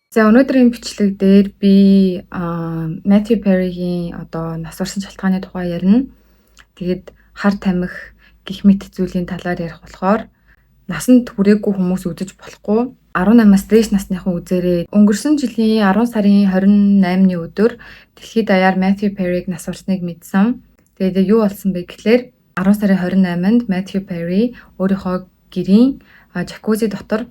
За өнөөдрийн бичлэг дээр би Matthew Perry-гийн одоо нас барсан шалтгааны тухай ярина. Тэгээд хар тамхи гэх мэт зүйлийн талаар ярих болохоор насанд хүрээгүй хүмүүс үзэж болохгүй. 18-аас дээш насныхан үзээрэй. Өнгөрсөн жилийн 10 сарын 28-ны өдөр дэлхийд даяар Matthew Perry-г нас барсныг мэдсэн. Тэгээд юу болсон бэ гэхлээр 10 сарын 28-нд Matthew Perry өөрийнхөө гэрийн жакузи дотор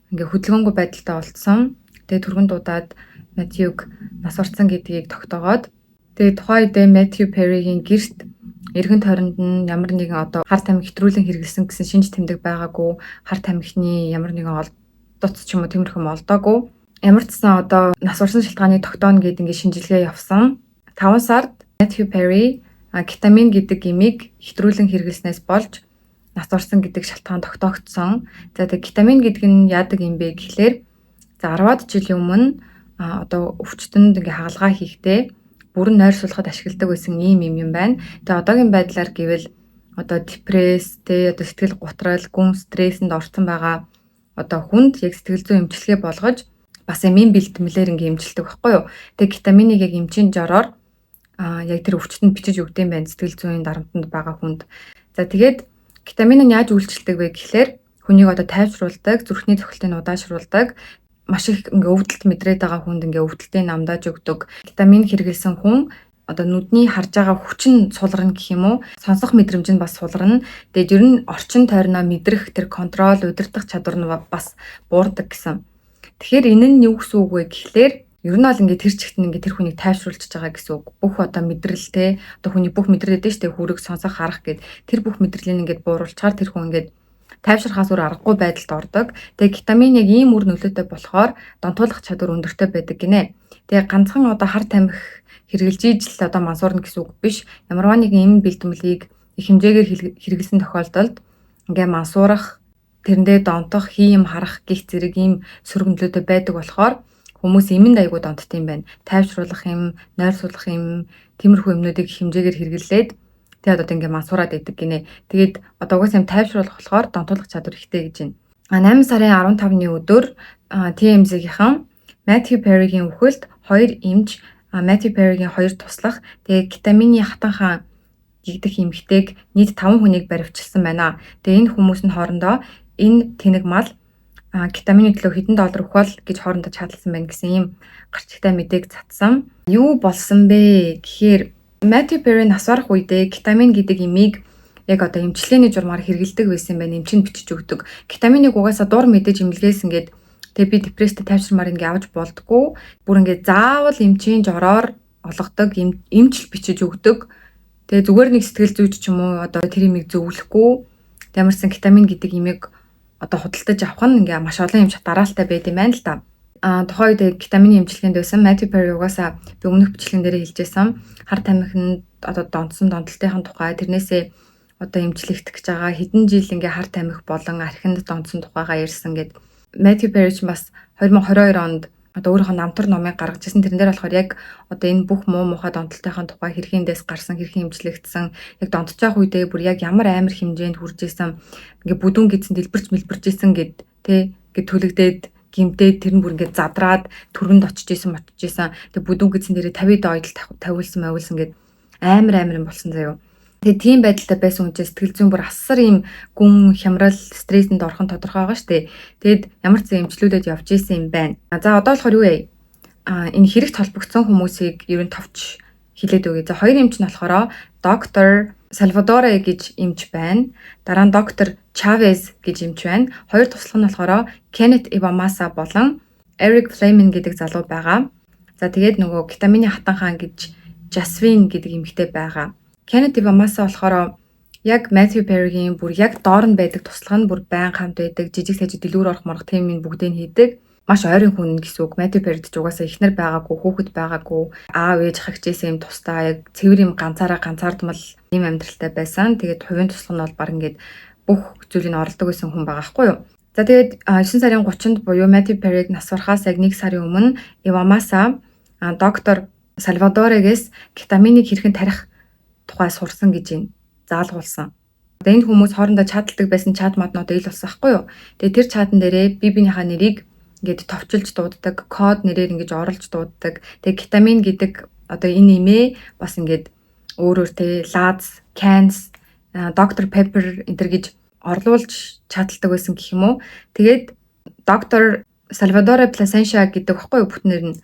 ингээ хөдөлгөөнгүй байдалтай олдсон. Тэгээ түргэн дуудаад Matthew-г нас барсан гэдгийг тогтоогоод тэгээ тухайн үедээ Matthew Perry-гийн гэрт эргэн тойронд нь ямар нэгэн одоо хар тамхи хэтрүүлэн хэрэглэсэн гэсэн шинж тэмдэг байгаагүй, хар тамхины ямар нэгэн олдоц ч юм уу тиймэрхэн олдоогүй. Ямар ч сан одоо нас барсан шалтгааныг тогтооно гэдэг ингээ шинжилгээ явсан. 5 сард Matthew Perry кетамин гэдэг имийг хэтрүүлэн хэрэглэснээс болж нас барсан гэдэг шалтгаан тогтоогдсон. За тэгээ кетамин гэдэг нь яадаг юм бэ гэхлээр 10-аад жилийн өмнө одоо өвчтөнд ингээ хагалгаа хийхдээ бүрэн нойрсуулахад ашигладаг байсан юм байна. Тэгээ одоогийн байдлаар гэвэл одоо депресс, одоо сэтгэл гутрал, гүн стрессэнд орсон байгаа одоо хүнд яг сэтгэл зүйн эмчилгээ болгож бас эмийн бэлтгэлээр ингээ эмчилдэг байхгүй юу. Тэгээ кетаминыг яг эмчийн жороор яг тэр өвчтөнд бичиж өгд юм байна сэтгэл зүйн дарамтанд байгаа хүнд. За тэгээд кетамин нь яаж үйлчилдэг вэ гэхлээр хүнийг одоо тайвшруулдаг, зүрхний цохилтыг удаашруулдаг, маш их ингээ өвдөлт мэдрээд байгаа хүнд ингээ өвдөлтийн намдааж өгдөг. Кетамин хэрэглэсэн хүн одоо нүдний харж байгаа хүчин сулрна гэх юм уу? Сонсох мэдрэмж нь бас сулрна. Тэгээд ер нь орчин тойрноо мэдрэх тэр контрол, удирдах чадвар нь бас буурдаг гэсэн. Тэгэхээр энэ нь юу гэсэн үг вэ гэхлээр ер нь бол ингээ тэр чигт нь ингээ тэр хүнийг тайвшруулж байгаа гэсэн үг. Бүх одоо мэдрэлтэй одоо хүний бүх мэдрэлтэй штэ хүрэг сонсох харах гэд тэр бүх мэдрэлийг ингээ бууруулчаар тэр хүн ингээ тайвширхаас өөр аргагүй байдалд ордог. Тэгээ кетамин яг ийм үр нөлөөтэй болохоор донтуулах чадвар өндөртэй байдаг гинэ. Тэгээ ганцхан одоо хар тамхи хэрэгжилж ижил одоо мансуурна гэсэн үг биш. Ямарваа нэгэн эм бэлтгэлийг их хэмжээгээр хэрэглэсэн тохиолдолд ингээ мансуурах, тэрэндээ донтох, хийм харах гих зэрэг ийм сөрөг нөлөөтэй байдаг болохоор хүмүүс эмэнд аягүй донтд юм байна. Тайвшруулах юм, нойрсуулах юм, тиймэрхүү юмнуудыг хэмжээгээр хэрэглээд тэгээд одоо ингээ мансуураад идэг гинэ. Тэгээд одоо угсаа юм тайвшруулах болохоор донтуулах чадвар ихтэй гэж байна. 8 сарын 15-ны өдөр TMZ-ийнхэн Matthew Perry-гийн үхэлд 2 эмч Matthew Perry-гийн 2 туслах тэгээд кетамины хатанхаа гэгдэх эмэгтэйг нийт 5 хүнийг баривчилсан байна. Тэгээд энэ хүмүүс нь хоорондоо энэ тэнэг мал кетамины төлөө хэдэн доллар өгөх бол гэж хоорондоо чадлсан байна гэсэн ийм гарчигтай мэдээг цацсан. Юу болсон бэ гэхээр Matthew Perry нас барах үедээ кетамин гэдэг имийг яг одоо эмчилгээний журмаар хэрэгэлдэг байсан байна. Эмчинд бичиж өгдөг. Кетаминыг угаасаа дур мэдээж эмнэлгээс ингээд тэгээ би депресстэй тайвширмаар ингээ авч болдгоо. Бүр ингээ заавал эмчийн жороор олгодог, эмчл бичиж өгдөг. Тэгээ зүгээр нэг сэтгэл зүйч ч юм уу одоо тэр имийг зөвлөхгүй. Ямарсан кетамин гэдэг имийг одоо худалдаж авах нь ингээ маш олон эмч дараалтай байд юм байна л да. Тухайн үед кетамины эмчилгээнд байсан Matthew Perry угаасаа би өмнөх бичлэгэн дээр хэлжсэн хар тамхинд одоо донтсон донтолтын тухай тэрнээсээ одоо эмчлэгдэх гэж байгаа хэдэн жил ингээ хар тамхи болон архинд донтсон тухайгаа ярьсан гэд Matthew Perry ч бас 2022 онд одоо өөрийнхөө намтар номыг гаргаж ирсэн. Тэрэн дээр болохоор яг одоо энэ бүх муу мухай донтолтын тухай хэрхиндээс гарсан, хэрхэн эмчлэгдсэн, яг донтож байх үедээ бүр яг ямар амар хэмжээнд хүрж исэн ингээ бүдүүн гидсэн дэлбэрч исэн гэд ингээд төлөгдөөд гимтээд тэр нь бүр ингээд задраад түргэнд очиж исэн. Тэгээ бүдүүн гидсэн дээрээ 50 дойдол тавиулсан гэд амар юм болсон заяо. Тэгээ тийм байдалтай байсан хүн чинь сэтгэл зүйн бүр асар юм гүн хямрал стрессэнд орхон тодорхой байгаа штэ. Тэгэд ямар ч зэн эмчлүүлээд явж исэн юм байна. За одоо болохоор юу вэ? Энэ хэрэгт холбогдсон хүмүүсийг ер нь товч хилээд өгье. За хоёр эмч нь болохоор доктор Салвадоре гэж эмч байна. Дараа нь доктор Чавес гэж эмч байна. Хоёр туслах нь болохоор Кеннет Ивамаса болон Эрик Флеймин гэдэг залуу байгаа. За тэгээд нөгөө кетамины хатан хаан гэж Жасвин гэдэг эмэгтэй байгаа. Кеннет Ивамаса болохоор яг Matthew Perry-гийн бүр яг доор нь байдаг туслах нь бүр байн хамт байдаг. Жижиг сажиг дэлгүүр орох морох тийм юм бүгдийг хийдэг. Маш ойрын хүн гэсэн үг. Matthew Perry-д ч угаасаа эхнэр байгаагүй, хүүхэд байгаагүй, аав ээж хагчээсэн юм тустай яг цэвэр юм ганцаардмал ийм амьдралтай байсан. Тэгээд хувийн туслах нь бол баг ингээд бүх зүйлийг оролдог байсан хүн байгаа байхгүй юу? За тэгээд 9 сарын 30-нд буюу Matthew Perry-г нас барахаас яг 1 сарын өмнө Ивамаса доктор Салвадорегээс кетаминыг хэрхэн тарих тухай сурсан гэж заалгуулсан. Одоо энэ хүмүүс хоорондоо чаталдаг байсан чат моднууд ил болсон байхгүй юу? Тэгээ тэр чатан дээрээ би биенийхээ нэрийг ингээд товчилж дууддаг, код нэрээр ингэж оруулж дууддаг. Тэгээ кетамин гэдэг одоо энэ нэмээ бас ингээд өөрөөр Laz, Cans, Dr Pepper энтэр гэж орлуулж чаддаг байсан гэх юм уу. Тэгээд доктор Salvatore Plasencia гэдэг баггүй юу бүтнээр нь.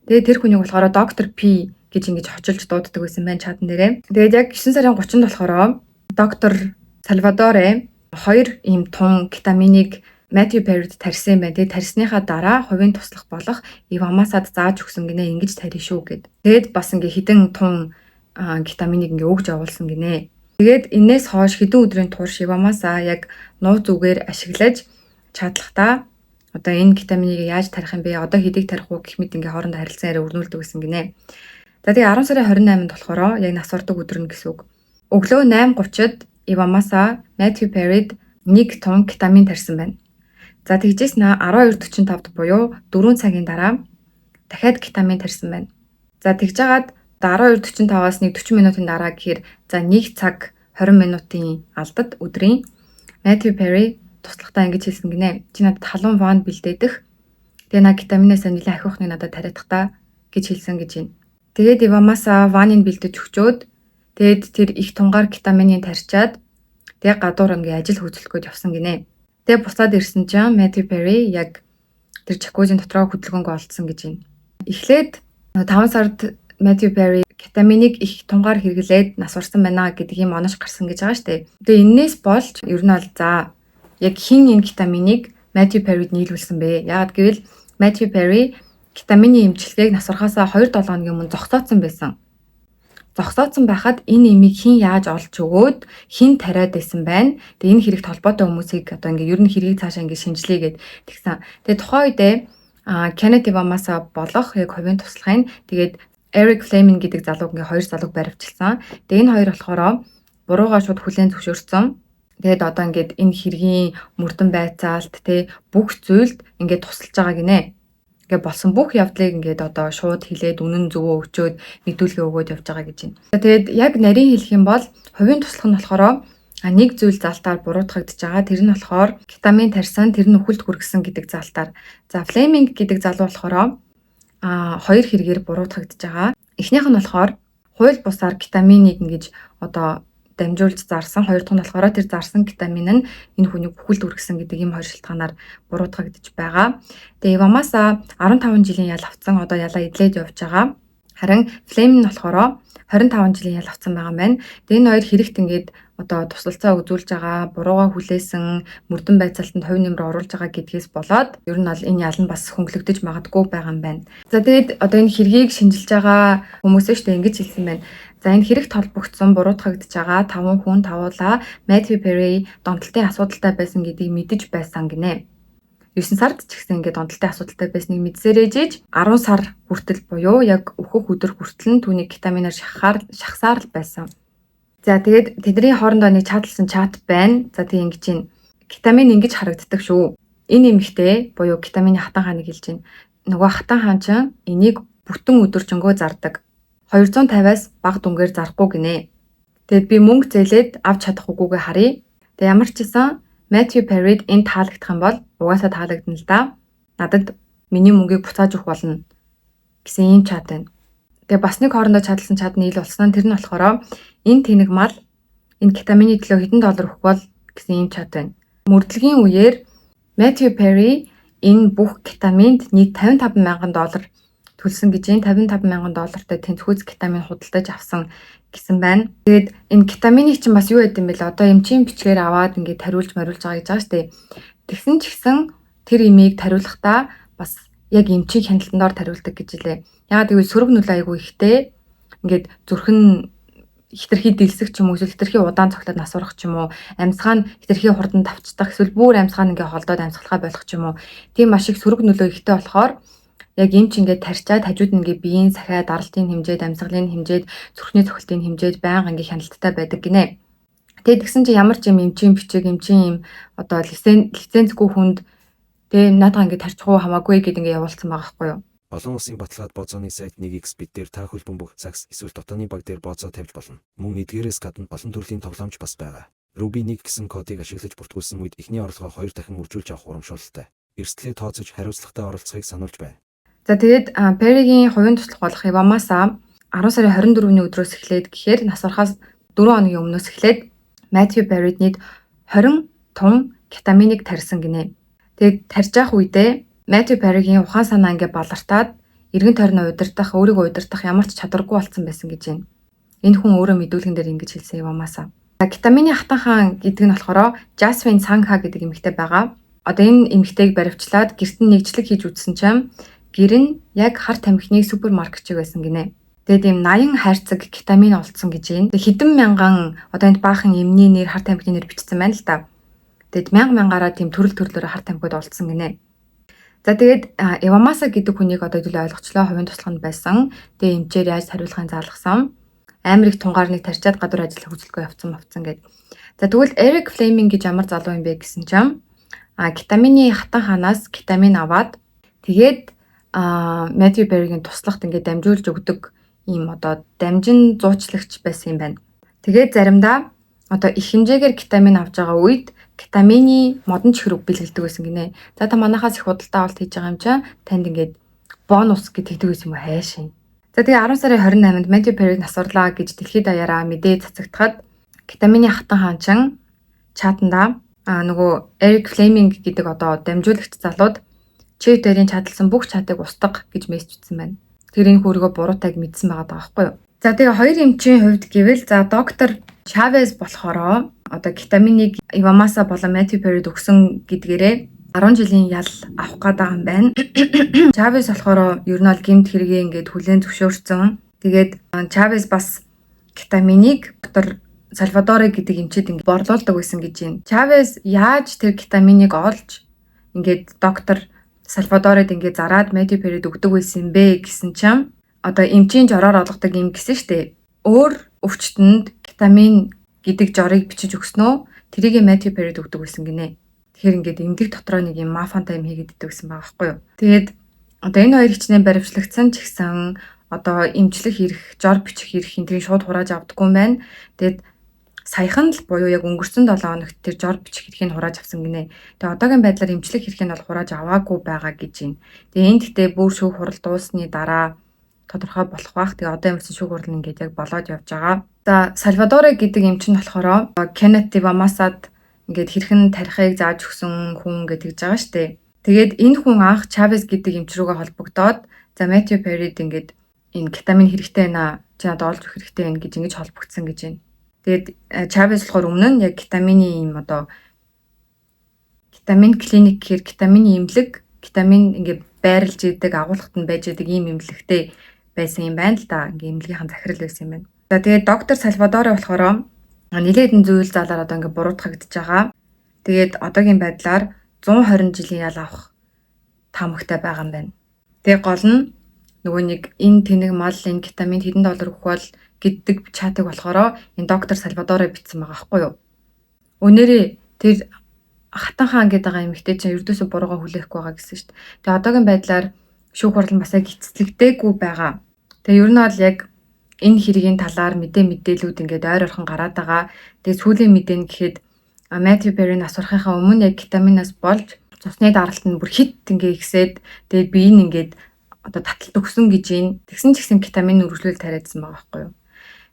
Тэгээд тэр хүнийг болохоор доктор P гэж ингэж хочилж дууддаг байсан байна чатан дээрээ. Тэгээд яг 9 сарын 30-нд болохоор доктор Salvatore 2 ийм тун кетаминыг Matthew Perry-д тарьсан байна. Тэгээд тарьсныхаа дараа хувийн туслах болох Ивамасад зааж өгсөн гинэ ингэж тарья шүү гэд. Тэгээд бас ингээ хідэн тун кетаминыг ингээ өгж явуулсан гинэ. Тэгээд энээс хойш хэдэн өдрийн турш Ивамаса яг нууц үгээр ашиглаж чадлагтаа одоо энэ кетаминыг яаж тарих юм бэ? Одоо хэдийг тарих уу гэх мэт ингээ хоорондоо харилцан яриа өрнүүлдэг гэсэн гинэ. За тэгээ 10 сарын 28-нд болохоор яг нас ордог өдөр нь гэсэн үг. Өглөө 8:30-д Ивамаса Matthew Perry-д 1 тонн кетамин тарьсан байна. За тэгжээс 12:45-д буюу 4 цагийн дараа дахиад кетамин тарьсан байна. За тэгж жагаад 12:45-аас 1:40 минутын дараа гэхээр за 1 цаг 20 минутын алдад өдрийн Matthew Perry туслагтаа ингэж хэлсэн гинэ. Чи надад халуун ван бэлдээдэх. Тэгээ на кетаминасаа нэлээд ахиухныг надад тариадах та гэж хэлсэн гэж байна. Тэгээд Ивамаса ваныг бэлдэж өгчөөд тэгээд тэр их тунгаар кетаминыг тарьчаад тэгээ гадуур ингээ ажил хөдөлгөхөд явсан гинэ. Тэгээ буцаад ирсэн чинь Matthew Perry яг тэр жакузийн дотроо хөдөлгөөнгөө олдсон гэж байна. Эхлээд 5 сард Matthew Perry кетаминыг их тунгаар хэрэглээд нас барсан байна гэдэг юм онош гарсан гэж байгаа штэ. Тэгээ энээс болж ер нь бол за яг хин энэ кетаминыг Matthew Perry-д нийлүүлсэн бэ? Яагаад гэвэл Matthew Perry кетамины эмчилгээг нас барахаасаа 2-7 хоногийн өмнө зогсооцсон байсан. Зогсооцсон байхад энэ эмийг хин яаж олж өгөөд хин тариад байсан байна. Тэгээ энэ хэрэгт холбоотой хүмүүсийг одоо ингээ ер нь хэргийг цаашаа ингээ шинжилээ гэд тэгсэн. Тэгээ тухайн үедээ Kenneth Ivamasa болох яг хувийн туслахын тэгээд Eric Fleming гэдэг залууг ингээ хоёр залууг баривчилсан. Тэгээ энэ хоёр болохоор буруугаа шууд хүлээн зөвшөөрсөн. Тэгээд одоо ингээд энэ хэргийн мөрдөн байцаалт бүх зүйлд ингээд тусалж байгаа гинэ. Ингээд болсон бүх явдлыг ингээд одоо шууд хэлээд үнэн зөвөө өчөөд мэдүүлгээ өгөөд явж байгаа гэж байна. Тэгээд яг нарийн хэлэх юм бол хувийн туслах нь болохоор нэг зүйл залтаар буруутгагдж байгаа. Тэр нь болохоор кетамин тарьсан, тэр нь үхэлд хүргэсэн гэдэг залтаар. За Fleming гэдэг залуу болохоор хоёр хэрэгээр буруутгагдж байгаа. Эхнийх нь болохоор хууль бусаар кетаминыг ингэж одоо дамжуулж зарсан. Хоёр дахь нь болохоор тэр зарсан кетамин нь энэ хүнийг бүхэлд үргэсэн гэдэг ийм хоёр шалтгаанаар буруутгагдж байгаа. Тэгээ Ивамаса 15 жилийн ял авцсан одоо ялаа эдлээд явж байгаа. Харин Fleming нь болохоор 25 жилийн ял авцсан байгаа юм байна. Тэгээ энэ хоёр хэрэгт ингээд одоо тусалцаа үзүүлж байгаа, буруугаа хүлээсэн, мөрдөн байцаалтанд хувь нэмэр оруулж байгаа гэдгээс болоод ер нь бол энэ ял нь бас хөнгөлөгдөж магадгүй байгаа юм байна. За тэгээд одоо энэ хэргийг шинжилж байгаа хүмүүсээ штэ ингэж хэлсэн байна. За энэ хэрэгт холбогдсон буруутгагдж байгаа 5 хүн тавуулаа Matthew Perry донтолтын асуудалтай байсан гэдгийг мэдэж байсан гинэ. 9 сард ч гэсэн ингээд донтолтын асуудалтай байсныг мэдсээр ээжээж 10 сар хүртэл буюу яг өөхөх өдөр хүртэл нь түүнийг кетаминаар шахсаар л байсан. За тэгээд тэдний хоорондоо нэг чаталсан чат байна. За тийм ингэж чинь кетамин ингэж харагддаг шүү. Энэ эмэгтэй буюу кетамины хатан хааныг хэлж байна. Нөгөө хатан хаан чинь энийг бүтэн өдөржингөө зардаг. 250-аас бага дүнгээр зарахгүй гинэ. Тэгэд би мөнгө зээлээд авч чадах үгүйгээ харъя. Тэг ямар ч гэсэн Matthew Perry-д энэ таалагдах юм бол угаасаа таалагдана л да. Надад миний мөнгийг буцааж өгөх болно гэсэн ийм чат байна. Тэгээ бас нэг хоорондоо чадлсан чад нийл болсон. Тэр нь болохоор энэ тэнэг мал энэ кетамины төлөө хэдэн доллар өгөх бол гэсэн ийм чад байна. Мөрдлөгийн үеэр Matthew Perry энэ бүх кетаминд нийт $55,000 төлсөн гэж $55,000 тэнцвүүц кетамин худалдаж авсан гэсэн байна. Тэгээд энэ кетамины чинь бас юу гэдэг юм бэ л одоо эмчийн бичгээр аваад ингээд тариулж мариулж байгаа гэж байгаа шүү дээ. Тэгсэн ч гэсэн тэр имийг тариулахдаа бас яг эмчийг хяналтандор тариулдаг гэж хэлээ. Ягаад гэвэл сөрөг нөлөө айгүй ихтэй ингээд зүрхэн хитрхи дэлсэх ч юм уу эсвэл хитрхи удаан цогтод нас урах ч юм уу амьсгаа нь хитрхи хурдан давчдах эсвэл бүр амьсгаа нь ингээд холдоод амьсгалахаа болох ч юм уу тийм маш их сөрөг нөлөө ихтэй болохоор яг эмч ингээд тарьчаад хажууд нь ингээд биеийн сахиа даралтын хэмжээд амьсгалын хэмжээд зүрхний цохилтын хэмжээд байнга ингээд хяналттай байдаг гинэ. Тэгээд тэгсэн чинь ямар ч юм эмчийн бичиг эмчийн юм одоо лицензгүй хүнд наадаа ингээд тарьчих уу хамаагүй гэд ингээд явуулсан байгаа байхгүй юу. Олон улсын баталгаад бооцооны сайт 1x бит дээр та хөлбөмбөг цагс эсвэл дотооны баг дээр бооцоо тавьж болно. Мөн эдгээрээс гадна олон төрлийн тоглоомч бас байгаа. Ruby 1 гэсэн кодыг ашиглаж бүртгүүлсэн үед эхний орлогоо 2 дахин үржүүлж авах урамшуулалтай. эрсдлээ тооцож хариуцлагатай оролцохыг сануулж байна. За тэгээд Перригийн хувийн туслах болох Ивамаса 10 сарын 24-ний өдрөөс эхлээд гэхээр нас барахаас 4 хоногийн өмнөөс эхлээд Matthew Perry нийт 20 тонн кетаминыг тарьсан гинэ. Тэгээд тарьж явах үедээ Matthew Perry-гийн ухаан санаа ингээ балартаад эргэн тойрноо удирдах, өөрийгөө удирдах ямар ч чадваргүй болсон байсан гэж байна. Энэ хүн өөрөө мэдүүлгэн дээр ингэж хэлсэн Ивамаса. Кетамины хатан хаан гэдэг нь болохоор Jasmine Sangha гэдэг эмэгтэй байгаа. Одоо энэ эмэгтэйг баривчлаад гэрт нь нэгжлэг хийж үзсэн чинь гэр нь яг хар тамхины супермаркетчиг байсан гинэ. Тэгээд ийм 80 хайрцаг кетамин олдсон гэж байна. Хэдэн мянган одоо энд баахан эмний нэр, хар тамхины нэр бичсэн байна л да. Тэгээд мянгараа тийм төрөл төрлөөр хар тамхиуд олдсон гинэ. За тэгээд Ивамаса гэдэг хүнийг одоо хэдүүл ойлгочлоо, хувийн туслаханд байсан. Тэгээд эмчээр яаж хариулахын заалгасан. Амар их тунгаар нэг тарчаад гадуур ажиллах хөдөлгөөн явцсан гэд. За тэгвэл Eric Fleming гэж ямар залуу юм бэ гэсэн чинь кетамины хатан хаанаас кетамин аваад тэгээд Matthew Perry-гийн туслахт ингээд дамжуулж өгдөг ийм одоо дамжин зуучлагч байсан юм байна. Тэгээд заримдаа одоо их хэмжээгээр кетамин авч байгаа үед кетамины модон чихрэг бэлгэлдэг байсан гинэ. За та манахаас их худалдаа авалт хийж байгаа юм чинь танд ингээд бонус гэдэг байсан юм уу хайшин. За тэгээ 10 сарын 28-нд Matthew Perry насварлаа гэж дэлхийд даяараа мэдээ цацагдахад кетамины хатан хаанчин чатанда нөгөө Eric Fleming гэдэг одоо дамжуулагч залууд чи дээрийн чадлсан бүх чатыг устгах гэж мессеж бичсэн байна. Тэр энэ хөргөө буруудайг мэдсэн байгаа байхгүй юу? За тэгээ хоёр эмчийн хувьд гэвэл за доктор Chavez болохоро одоо кетаминыг Ивамаса болон Matthew Perry өгсөн гэдгээрээ 10 жилийн ял авах гэдэг юм байна. Chavez болохоор ер нь бол гэмт хэрэгээ ингээд хүлээн зөвшөөрсөн. Тэгээд Chavez бас кетаминыг доктор Сальвадоре гэдэг эмчид ингээд борлуулдаг байсан гэж байна. Chavez яаж тэр кетаминыг олж ингээд доктор Сальвадоред ингээд зараад Matthew Perry-д өгдөг байсан бэ гэсэн чинь одоо эмчийн жороор олгодог юм гэсэн штэ. Өөр өвчтөнд кетамин гэдэг жорыг бичиж өгснөө тэрийг Matthew Perry-д өгдөг байсан гинэ. Тэгэхээр ингээд эмгэг дотроо нэг юм мафантай юм хийгээд иддэг гэсэн байгаа байхгүй юу. Тэгээд одоо энэ хоёр хичнээн баримтлагцсан ч гэсэн одоо эмчлэх эрх, жор бичих эрх энтрийг шууд хурааж авдаггүй юм байна. Тэгээд саяхан л буюу яг өнгөрсөн 7 хоногт тэр жор бичих эрхийг хурааж авсан гинэ. Тэгээд одоогийн байдлаар эмчлэх эрхийг нь бол хурааж аваагүй байгаа гэж байна. Тэгээд энэ гэхдээ бүр шүүх хурал дуусны дараа тодорхой болох бах. Тэгээ одоо юмсан шүүх хурал ингээд яг болоод явж байгаа. За Сальвадоре гэдэг эмч нь болохоор Kenneth Ivamasa-д ингээд хэрхэн тарихыг зааж өгсөн хүн гэж тэгж байгаа штэ. Тэгээд энэ хүн анх Chavez гэдэг эмч рүүгээ холбогдоод за Matthew Perry-д ингээд энэ кетамин хэрэгтэй байна. Чи надад олж өгөх хэрэгтэй байна гэж ингэж холбогдсон гэж байна. Тэгээд Chavez болохоор өмнө нь яг кетамины юм одоо кетамин клиник гэхээр кетамины эмнэлэг, кетамин ингээд байрлаж идэг, агуулгад нь байж идэг ийм эмнэлэгтэй байсан юм байна л да. Ингээд эмнэлгийнхэн захирал байсан юм байна. За тэгээд доктор Сальвадоре болохоор нэлээдэн зүйл залаар одоо ингээд буруутгагдж байгаа. Тэгээд одоогийн байдлаар 120 жилийн ял авах таамагтай байгаа юм байна. Тэгээд гол нь нөгөө нэг энэ тэнэг мал энэ кетамин хэдэн доллар өгөх бол гэдэг чатыг болохоор энэ доктор Сальвадоре бичсэн байгаа байхгүй юу. Өнөөрөө тэр хатан хаан гэдэг байгаа эмэгтэй чинь ердөөсөө буруугаа хүлээхгүй байгаа гэсэн шүү дээ. Тэгээд одоогийн байдлаар шүүх хурал нь бас яг эцэслэгдээгүй байгаа. Тэгээд ер нь бол яг энэ хэргийн талаар мэдээлүүд ингээд ойр орхон гараад байгаа. Тэгээд сүүлийн мэдээ нь гэхэд Matthew Perry нас барахынхаа өмнө яг кетаминаас болж цусны даралт нь бүр хит ингээ ихсээд тэгээд бие нь ингээд одоо таталт өгсөн гэж байна. Тэгсэн ч гэсэн кетамин үргэлжлүүл тариадсан байгаа байхгүй юу.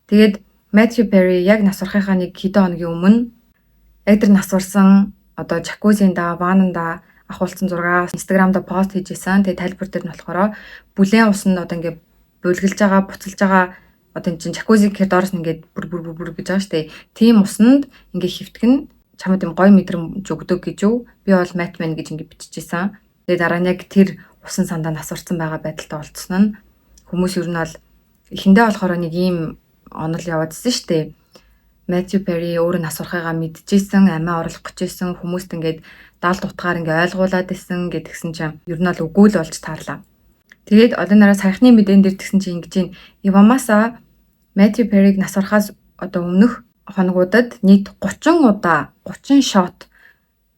Тэгээд Matthew Perry яг нас барахынхаа нэг хэдэн хоногийн өмнө яг тэр нас барсан одоо жакузинда, вананда ахуулсан зураг Instagram-да пост хийжсэн. Тэгээд тайлбар дээр нь болохоор бүлээн усанд одоо ингээ булгалж байгаа, буцалж байгаа одоо энэ чинь жакузи гэхэд доороос нь ингээд бүр гэж байгаа штэ. Тийм усанд ингээ хөвтгөн чамд юм гой мэдрэмж өгдөг гэж юу? Би бол Matman гэж ингээ биччихсэн. Тэгээд дараа нь яг тэр усан сандаа нас барсан байгаа байдалтай олдсон нь хүмүүс ер нь бол эхэндээ болохоор нэг ийм онол яваадсэн штэ. Matthew Perry өөрөө нас барахыгаа мэдчихсэн, амиа оруулах гэжсэн хүмүүст ингээд даалд утгаар ингээ ойлгуулад исэн гэдгсэн чинь ер нь бол үгүй л болж таарлаа. Тэгээд одоо нараа саяхны мэдэн дээр тэгсэн чинь ингэж юм Ивамаса Matthew Perry-г нас барахаас одоо өмнөх хоногудад нийт 30 удаа 30 шот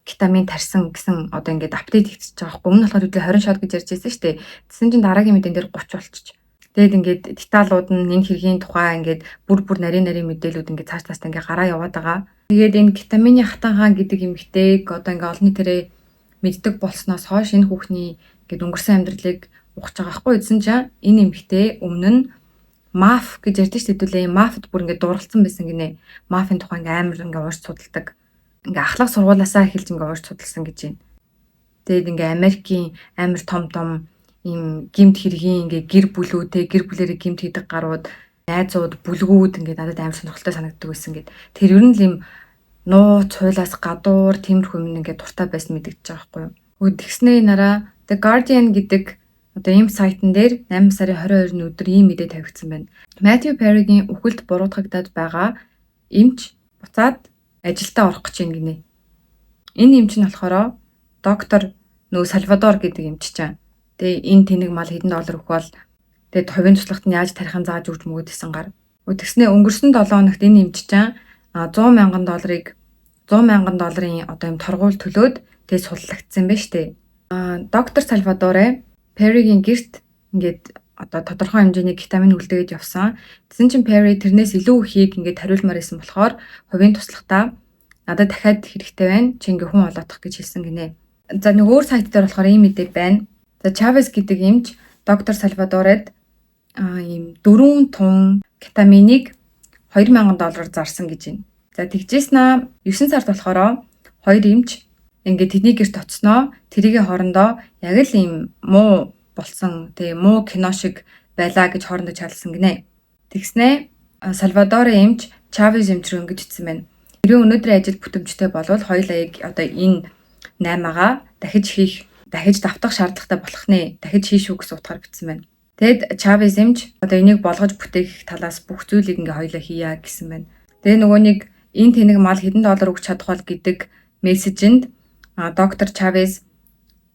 кетамин тарьсан гэсэн одоо ингээд апдейт хийчихэж байгаа байхгүй. Өмнө нь болохоор 20 шот гэж ярьж байсан шүү дээ. Тэсэн чинь дараагийн мэдэн дээр 30 болчих. Тэгээд ингээд деталууд нь энэ хэргийн тухай ингээд бүр нарийн мэдээлүүд ингээд цааш цааш ингээд гараа яваад байгаа. Тэгээд энэ кетамины хатан хаан гэдэг эмэгтэйг одоо ингээд олон нийтээрээ мэддэг болсноос хойш энэ хүүхний ингээд өнгөрсөн амьдралыг ухаж байгаа байхгүй гэсэн чинь энэ эмэгтэй өмнө нь маф гэж ярьдэн шүү дээ хэдүүлээ мафд бүр ингээд дууралцсан байсан гинэ. Мафын тухай ингээд амар ингээд уурч судалдаг. Ингээ ахлах сургуулаасаа эхэлж ингээ уурч судалсан гэж байна. Тэгээд ингээ Америкийн амар том ийм гимт хэргийн ингээ гэр бүлүүдтэй гэр бүлэрээ гимт хийдэг гарууд найзууд бүлгүүд ингээ надад амар сонирхолтой санагддаг байсан гэд. Тэр ер нь л ийм нууц хуйлаас гадуур тиймэрхүү юм ингээ дуртай байсан мэдэгдэж байгаа байхгүй юу. Тэгснээ нараа The Guardian гэдэг одоо ийм сайтн дээр 8 сарын 22-ны өдөр ийм мэдээ тавигдсан байна. Matthew Perry-гийн үхэлд буруутгагдаад байгаа эмч буцаад ажилдаа орох гэж байна гинэ. Энэ эмч нь болохоор доктор Сальвадор гэдэг эмч чинь. Тэгээ энэ тэнэг мал хэдэн доллар өгөх бол тэгээд хувийн туслахад нь яаж тарихын зааж өгч мөгөөдсөн гар. Тэгснээ өнгөрсөн 7 хоногт энэ эмч чинь $100,000 одоо юм торгуул төлөөд тэгээд суллагдсан байна штэ. Доктор Сальвадоре Перригийн гэрт ингээд одоо тодорхой хэмжээний витамин үлдээгээд явсан. Тэсэн чинь Perry тэрнээс илүү ихийг ингээд хариулмаар исэн болохоор хувийн туслахтаа надад дахиад хэрэгтэй байна. Чи ингээ хүн олоодох гэж хэлсэн гинэ. За нэг өөр сайт дээр болохоор ийм мэдээ байна. За Chavez гэдэг эмч доктор Сальвадоред ийм 4 тун кетаминыг $2,000 зарсан гэж байна. За тэгжээснаа 9 сард болохоор хоёр эмч ингээ тэдний гэрт оцсноо тэрийгэ хоорондоо яг л ийм муу болсон тэгээ муу кино шиг байлаа гэж хоорондоо чалсан гинэ. Тэгснээ Сальвадоре эмч Chavez эмч рүү ингэж хэлсэн байна. Тэрийн өнөөдрийн ажил бүтэмжтэй болвол хоёулаа яг одоо энэ 8-аагаа дахиж давтах шаардлагатай болох нэ. Дахиж хийш үү гэсэн утгаар бичсэн байна. Тэгэд Chavez эмч одоо энийг болгож бүтээх талаас бүх зүйлийг ингээ хоёулаа хийя гэсэн байна. Тэгээ нөгөө нэг энэ тэнэг мал хэдэн доллар өгч чадах бол гэдэг мессежинд доктор Chavez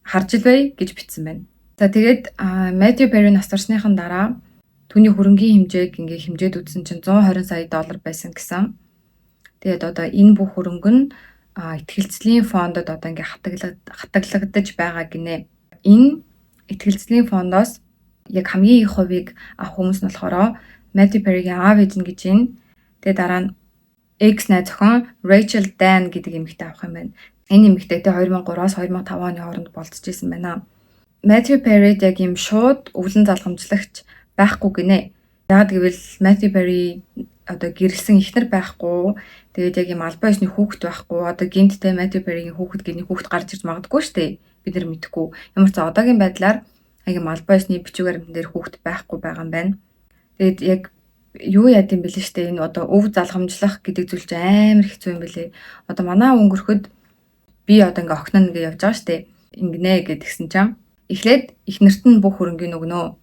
харж илвэ гэж бичсэн байна. За тэгээд Matthew Perry нас барсныхан дараа түүний хөрөнгийн хэмжээг ингээ хэмжээд үзсэн чинь $120 сая байсан гэсэн. Тэгээд одоо энэ бүх хөрөнгө нь ихтгэлцлийн фондод одоо ингээ хатаглагдаж байгаа гинэ. Энэ ихтгэлцлийн фондоос яг хамгийн их хувийг авах хүмүүс нь болохоор Matthew Perry-гийн аав ээж нь гэж байна. Тэгээд дараа нь X найз зохион Rachel Dan гэдэг эмэгтэй авах юм байна. Энэ эмэгтэйтэй 2003-аас 2005 оны хооронд болцож исэн байна. Matthew Perry яг юм шууд өвлөн залгамжлагч байхгүй гинэ. Яг гэвэл Matthew Perry одоо гэрэлсэн ихнэр байхгүй. Тэгээд яг юм албан ёсны хүүхэд байхгүй. Одоо гинттэй Matthew Perry-гийн хүүхэд гиний хүүхэд гарч ирж магадгүй шүү дээ. Бид нар мэдэхгүй. Ямар ч одоогийн байдлаар яг юм албан ёсны бичиг баримтан дээр хүүхэд байхгүй байгаа юм байна. Тэгээд яг юу яд юм бэлээ шүү дээ. Энэ одоо өв залгамжлах гэдэг зүйл чинь амар хэцүү юм бэлээ. Одоо манай өнгөрөхөд би одоо ингээ охин ингээ явж байгаа шүү дээ. Ингэнэ гэдгсэн чинь эхлээд ихнэрт нь бүх хөрөнгийг өгнө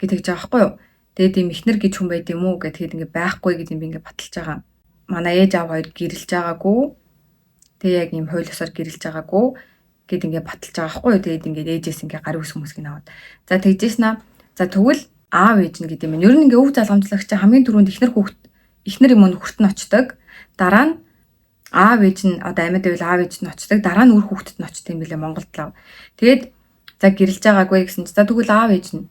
гэж хэлж байгаа байхгүй юу. Тэгээд ийм ихнэр гэж хүн байд юм уу гэхэд ингээ байхгүй гэдэг би ингээ баталж байгаа. Манай ээж аав хоёр гэрэлж байгаагүй. Тэгээ яг ийм хууль ёсоор гэрэлж байгаагүй гэд ингээ баталж байгаа байхгүй юу. Тэгээд ингээ ээжээс ингээ гар үс хүмүүсийг наваад. За тэгжээснаа за тэгвэл аав ээж нь гэдэг юм. Ер нь ингээ өв залгамжлагч хамгийн түрүүнд ихнэр юм нөхөрт нь очдог. Дараа нь аав ээж нь одоо амьд байвал аав ээж нь очдог. Дараа нь үр хүүхдэд нь очдог юм билээ Монголд лав. Тэгээд за гэрэлж байгаагүй гэсэн чинь за тэгвэл аав ээж нь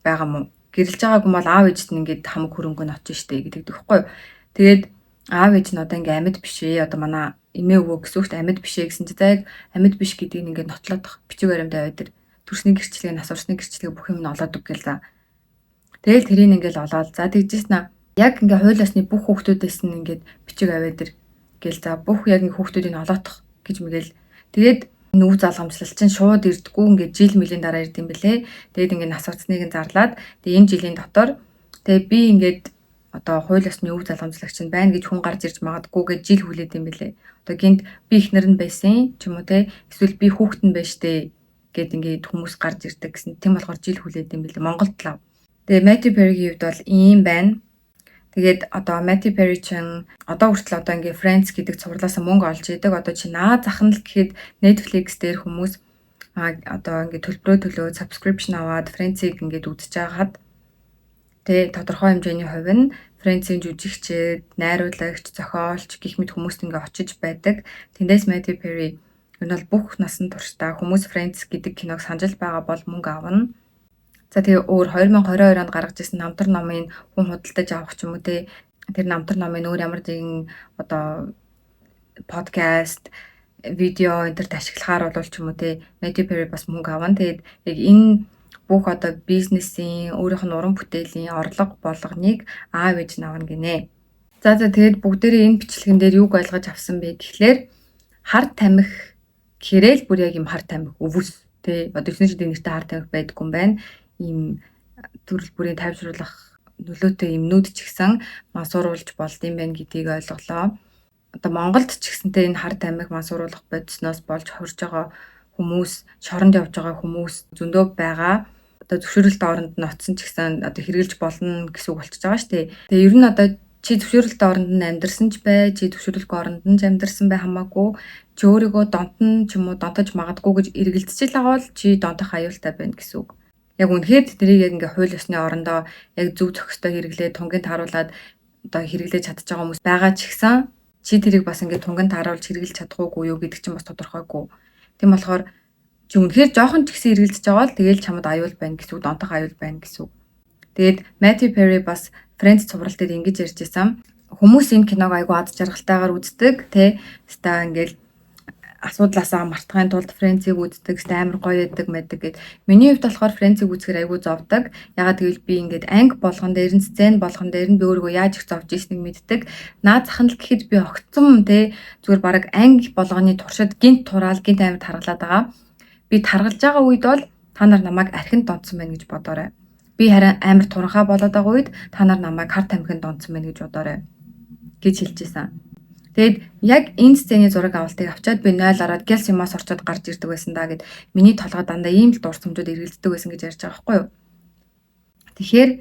байгаа мó. Гэрэлж байгаагүй бол аав ээжт нь ингээд хамаг хөрөнгө нь очиж штэ гэдэг дөхөхгүй. Тэгээд аав ээж нь одоо ингээ амьд биш ээ. Одоо манай эмээ өвөө гэсүүхт амьд биш ээ гэсэн чинь за яг амьд биш гэдгийг ингээ нотлоодох бичиг баримтаа байдаг. Төрсний гэрчлэгээ, нас орсны гэрчлэгээ бүх юм нь олоод үг гээл за. Тэгэл тэрийг ингээл олоод за тэгжээснэ яг ингээ хууль ёсны бүх хүүхдүүдээс нь ингээд бичиг аваад гээл за бүх яг хүүхдүүдийг олоодох гэж мэгэл. Тэгээд нүүв залгамжлалт чинь шууд ирдгүү ингээд жил мөлийн дараа ирд юм бэлээ. Тэгээд ингээд нас урцныг нь зарлаад тэгээд энэ жилийн дотор тэгээд би ингээд одоо хууль ёсны өв залгамжлагч нь байна гэж хүн гарч ирж магадгүй гэж жил хүлээд юм бэлээ. Одоо гинт би ихнэр нь байсан ч юм уу те эсвэл би хүүхэд нь байж тээ гэд ингээд хүмүүс гарч ирдэг гэсэн. Тэм болохоор жил хүлээд юм бэлээ Монголд лав. Тэгээд Matthew Perry-гийн хувьд бол ийм байна. Тэгээд одоо Matthew Perry чинь одоо хүртэл одоо ингээ Friends гэдэг цувралаас мөнгө олж идэг. Одоо чи наа захнал гэхэд Netflix дээр хүмүүс одоо ингээ төлбөрөө төлөө subscription аваад Friends-ийг ингээд үзэж байгаад тэгээ тодорхой хэмжээний хувь нь Friends-ийн жүжигчид, найруулагч, зохиолч гэх мэт хүмүүст ингээ очиж байдаг. Тэндээс Matthew Perry энэ бол бүх насан туршдаа хүмүүс Friends гэдэг киног санджил байгаа бол мөнгө авна. За тэгээ өөр 2022 онд гаргаж ирсэн намтар номын хүн худалдаж авах ч юм уу тэр намтар номын өөр ямар нэгэн одоо подкаст видео энтерт ашиглахаар бол ч юм уу те Matthew Perry бас мөнгө аван. Тэгээд яг энэ бүх одоо бизнесийн өөрийнх нь уран бүтээлийн орлого болгоныг аав ээж нь авна гинэ. За тэгээд бүгдээрээ энэ бичлэгэн дээр юуг ойлгож авсан бэ гэхлээр хар тамхи гэхэрэл бүр яг юм хар тамхи өвөс те одоо ихний шидийн нэртэй хар тамхи байдгүй юм байна. Ийм төрөл бүрийн тайвшруулах нөлөөтэй юмнууд ч гэсэн мансууруулж болдсон байна гэдгийг ойлголоо. Одоо Монголд ч гэсэнтэй энэ хар тамхи мансууруулах бодисноос болж хорж байгаа хүмүүс, шоронд явж байгаа хүмүүс зөндөө байгаа. Одоо зөвшөөрөлт оронд нь оцсон ч гэсэн одоо хэрэгжилж болно гэсэн үг болчихж байгаа шүү дээ. Тэгээ ер нь одоо чи зөвшөөрөлт оронд нь амьдарсан ч бай, чи зөвшөөрөлгүй оронд нь амьдарсан бай хамаагүй чи өөрийгөө донтон ч юм уу донтож магадгүй гэж эргэлзэж л байгаа бол чи донтох аюултай байна гэсэн үг. Яг үнэхээр тэрийг яг ингээ хууль ёсны орондоо яг зөв зохистой хэрэглээ тунгийн тааруулаад одоо хэрэглээж чадчих байгаа хүмүүс байгаа ч гэсэн чи тэрийг бас ингээ тунгийн тааруулж хэрэглэж чадахгүй юу гэдэг чинь бас тодорхойгүй. Тийм болохоор чи үнэхээр жоохон ч гэсэн эргэлзэж байгаа л тэгээл чамд аюул байна гэсэн үг, донтох аюул байна гэсэн үг. Тэгээд Matthew Perry бас Friends цуврал дээр ингэж ярьж байсан. Хүмүүс энэ киног айгүй ад жаргалтайгаар үздэг, тэ. Ста ингээл асуудлаасаа мартахын тулд Friends-ийг үздэг, амар гоё яадаг мэддэг гэд. Миний хувьд болохоор Friends-ийг үзэхээр айгүй зовдөг. Ягаад гэвэл би ингээд анги болгон дээр нь сцен болгон дээр нь би өөрийгөө яаж их зовж ийснийг мэддэг. Наад зах нь л гэхэд би огцом тэ зүгээр баг анги болгоны туршид гинт тураал гинт амар таргалаад байгаа. Би таргалж байгаа үед бол та нар намайг архинд донтсон байна гэж бодоорой. Би харин амар туранхаа болоод байгаа үед та нар намайг хар тамхинд донтсон байна гэж бодоорой гэж хэлжсэн. Тэгэд яг энэ сцены зураг авалтыг авчаад би 0 ороод гялс юмас орчоод гарч ирдэг байсан даа гэд миний толгой дандаа ийм л дурсамжууд эргэлддэг байсан гэж ярьж байгаа байхгүй юу. Тэгэхээр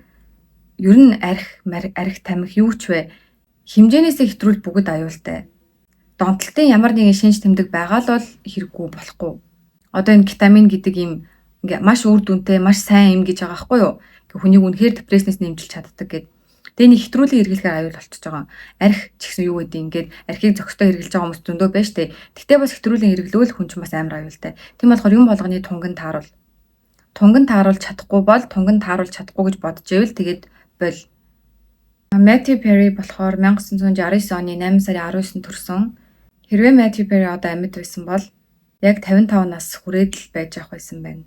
ер нь арх тамхи юу ч вэ хэмжээнээсээ хэтрүүл бүгд аюултай. Донтолтын ямар нэгэн шинж тэмдэг байгаа л бол хэрэггүй болохгүй. Одоо энэ кетамин гэдэг ийм ингээ маш үр дүнтэй, маш сайн юм гэж байгаа байхгүй юу? Хүнийг үнэхээр депресснээс нэмжиж чаддаг гэд. Тэгээ нэг хэтрүүлэн хэрэглэхээр аюул болчихж байгаа. Арх ч гэсэн юу гэдэг ингээд архийг зохистой хэрэглэж байгаа хүмүүс зөндөө байна штэ. Тэгтээ бас хэтрүүлэн хэрэглэвэл хүн ч бас амар аюултай. Тийм болохоор юм болгоны тунган тааруул. Тунган тааруулж чадахгүй бол тунган тааруулж чадахгүй гэж бодож ивэл тэгээд бол. Matthew Perry болохоор 1969 оны 8 сарын 19-нд төрсөн. Хэрвээ Matthew Perry одоо амьд байсан бол яг 55 нас хүрээд л байж авах байсан байна.